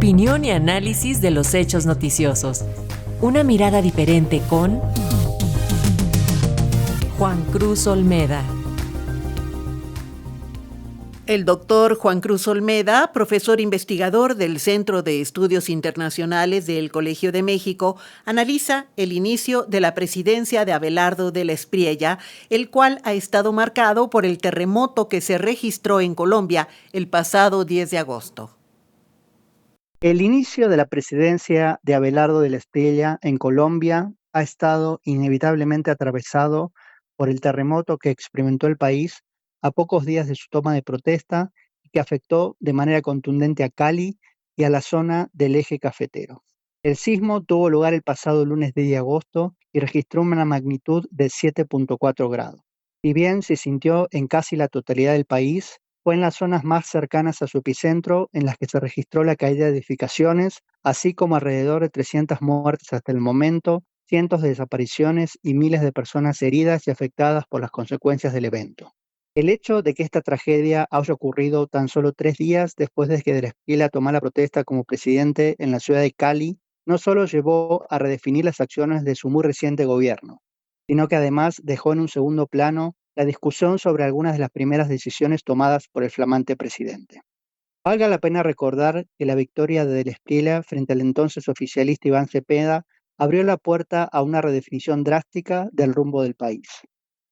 Opinión y análisis de los hechos noticiosos. Una mirada diferente con Juan Cruz Olmeda. El doctor Juan Cruz Olmeda, profesor investigador del Centro de Estudios Internacionales del Colegio de México, analiza el inicio de la presidencia de Abelardo de la Espriella, el cual ha estado marcado por el terremoto que se registró en Colombia el pasado 10 de agosto. El inicio de la presidencia de Abelardo de la Espriella en Colombia ha estado inevitablemente atravesado por el terremoto que experimentó el país a pocos días de su toma de protesta y que afectó de manera contundente a Cali y a la zona del eje cafetero. El sismo tuvo lugar el pasado lunes 10 de agosto y registró una magnitud de 7.4 grados. Si bien se sintió en casi la totalidad del país, fue en las zonas más cercanas a su epicentro en las que se registró la caída de edificaciones, así como alrededor de 300 muertes hasta el momento, cientos de desapariciones y miles de personas heridas y afectadas por las consecuencias del evento. El hecho de que esta tragedia haya ocurrido tan solo 3 días después de que de la Espriella tomara protesta como presidente en la ciudad de Cali, no solo llevó a redefinir las acciones de su muy reciente gobierno, sino que además dejó en un segundo plano la discusión sobre algunas de las primeras decisiones tomadas por el flamante presidente. Valga la pena recordar que la victoria de la Espriella frente al entonces oficialista Iván Cepeda abrió la puerta a una redefinición drástica del rumbo del país.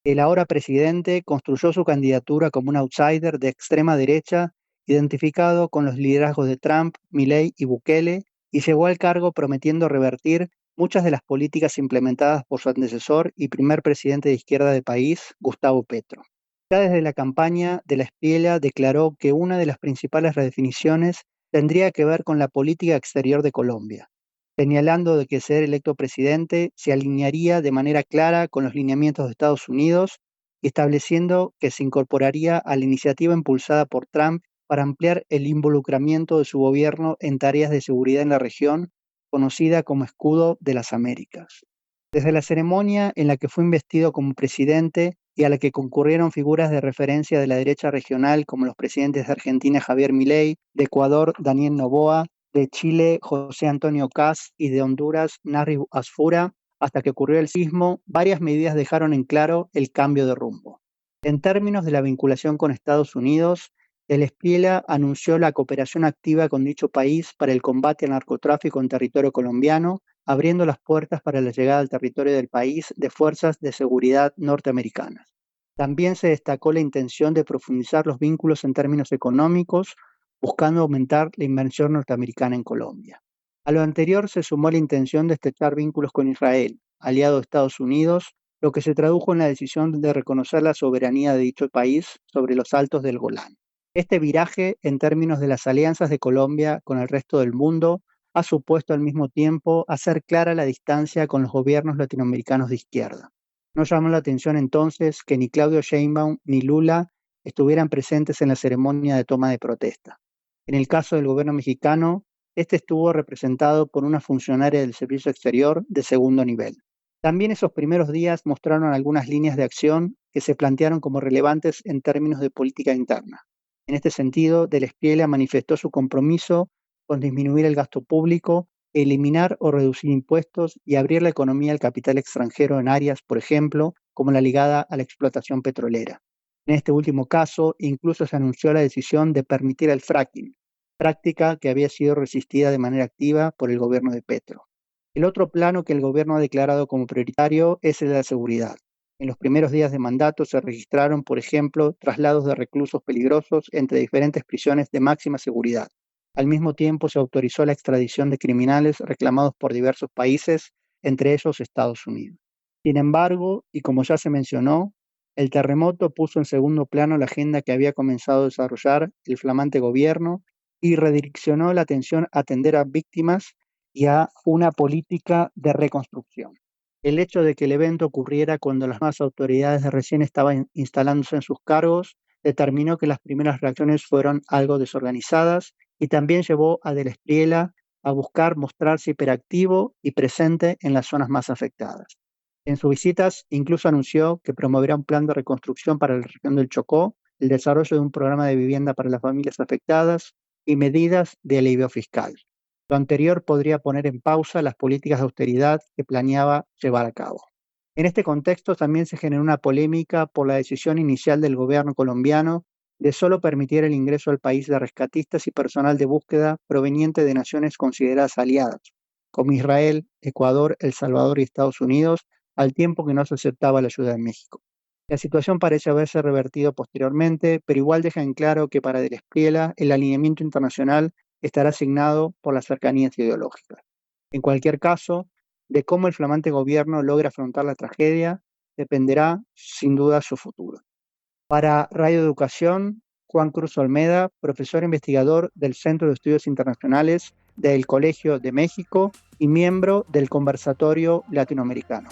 El ahora presidente construyó su candidatura como un outsider de extrema derecha, identificado con los liderazgos de Trump, Milei y Bukele, y llegó al cargo prometiendo revertir muchas de las políticas implementadas por su antecesor y primer presidente de izquierda del país, Gustavo Petro. Ya desde la campaña de la Espriella declaró que una de las principales redefiniciones tendría que ver con la política exterior de Colombia, señalando de que ser electo presidente se alinearía de manera clara con los lineamientos de Estados Unidos y estableciendo que se incorporaría a la iniciativa impulsada por Trump para ampliar el involucramiento de su gobierno en tareas de seguridad en la región, conocida como Escudo de las Américas. Desde la ceremonia en la que fue investido como presidente y a la que concurrieron figuras de referencia de la derecha regional como los presidentes de Argentina Javier Milei, de Ecuador Daniel Noboa, de Chile José Antonio Kast y de Honduras Narri Asfura, hasta que ocurrió el sismo, varias medidas dejaron en claro el cambio de rumbo. En términos de la vinculación con Estados Unidos, el Espriella anunció la cooperación activa con dicho país para el combate al narcotráfico en territorio colombiano, abriendo las puertas para la llegada al territorio del país de fuerzas de seguridad norteamericanas. También se destacó la intención de profundizar los vínculos en términos económicos, buscando aumentar la inversión norteamericana en Colombia. A lo anterior se sumó la intención de estrechar vínculos con Israel, aliado de Estados Unidos, lo que se tradujo en la decisión de reconocer la soberanía de dicho país sobre los altos del Golán. Este viraje, en términos de las alianzas de Colombia con el resto del mundo, ha supuesto al mismo tiempo hacer clara la distancia con los gobiernos latinoamericanos de izquierda. No llamó la atención entonces que ni Claudio Sheinbaum ni Lula estuvieran presentes en la ceremonia de toma de protesta. En el caso del gobierno mexicano, este estuvo representado por una funcionaria del Servicio Exterior de segundo nivel. También esos primeros días mostraron algunas líneas de acción que se plantearon como relevantes en términos de política interna. En este sentido, de la Espriella manifestó su compromiso con disminuir el gasto público, eliminar o reducir impuestos y abrir la economía al capital extranjero en áreas, por ejemplo, como la ligada a la explotación petrolera. En este último caso, incluso se anunció la decisión de permitir el fracking, práctica que había sido resistida de manera activa por el gobierno de Petro. El otro plano que el gobierno ha declarado como prioritario es el de la seguridad. En los primeros días de mandato se registraron, por ejemplo, traslados de reclusos peligrosos entre diferentes prisiones de máxima seguridad. Al mismo tiempo, se autorizó la extradición de criminales reclamados por diversos países, entre ellos Estados Unidos. Sin embargo, y como ya se mencionó, el terremoto puso en segundo plano la agenda que había comenzado a desarrollar el flamante gobierno y redireccionó la atención a atender a víctimas y a una política de reconstrucción. El hecho de que el evento ocurriera cuando las nuevas autoridades recién estaban instalándose en sus cargos determinó que las primeras reacciones fueron algo desorganizadas y también llevó a de la Espriella a buscar mostrarse hiperactivo y presente en las zonas más afectadas. En sus visitas incluso anunció que promoverá un plan de reconstrucción para la región del Chocó, el desarrollo de un programa de vivienda para las familias afectadas y medidas de alivio fiscal. Lo anterior podría poner en pausa las políticas de austeridad que planeaba llevar a cabo. En este contexto también se generó una polémica por la decisión inicial del gobierno colombiano de solo permitir el ingreso al país de rescatistas y personal de búsqueda proveniente de naciones consideradas aliadas, como Israel, Ecuador, El Salvador y Estados Unidos, al tiempo que no se aceptaba la ayuda de México. La situación parece haberse revertido posteriormente, pero igual deja en claro que para Del Espriella el alineamiento internacional estará asignado por las cercanías ideológicas. En cualquier caso, de cómo el flamante gobierno logra afrontar la tragedia dependerá sin duda su futuro. Para Radio Educación, Juan Cruz Olmeda, profesor investigador del Centro de Estudios Internacionales del Colegio de México y miembro del Conversatorio Latinoamericano.